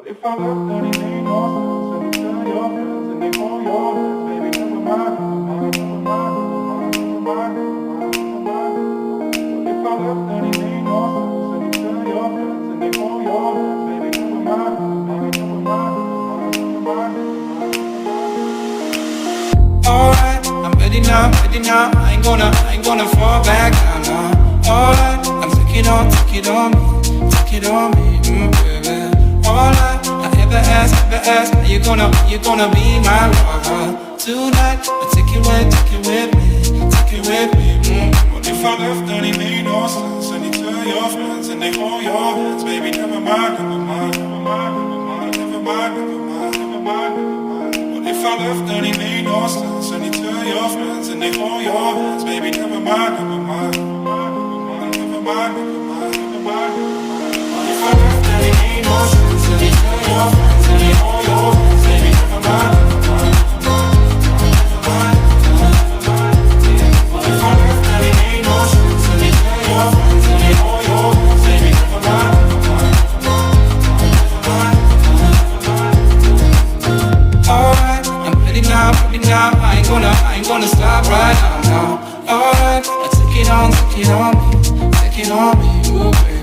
If I left, then it made no sense. And you tell your friends and they hold your hands. Baby, never mind, never mind, never mind, never mind, never mind, never mind. If I left, then it made no sense. And you tell your friends and they hold your hands. Baby, never mind, never mind, never mind, never mind, never mind. Alright, I'm ready now, I ain't gonna fall back down now. Alright, I'm take it on me, baby. Alright, I ever ask, are you gonna be my lover? Tonight, I take it with me, What if I left, then it made no sense. And you tell your friends and they hold your hands. Baby, never mind, never mind, never mind, never mind, never mind, never mind, never mind, never mind. What if I left, then it made no sense. And you tell your friends and they hold your hands. Baby, never mind, never mind, never mind, never mind, never mind, never mind. What if I left, then it made no sense. And you tell your friends and they hold your hands. Baby, never mind, never mind, never mind, never mind, never mind. What if I left, then it made no sense. And you tell your friends and they hold your hands. Baby, never mind, never mind, never mind, never mind. Alright, I'm ready now, I ain't gonna stop right now. Alright, I take it on me, ooh, baby.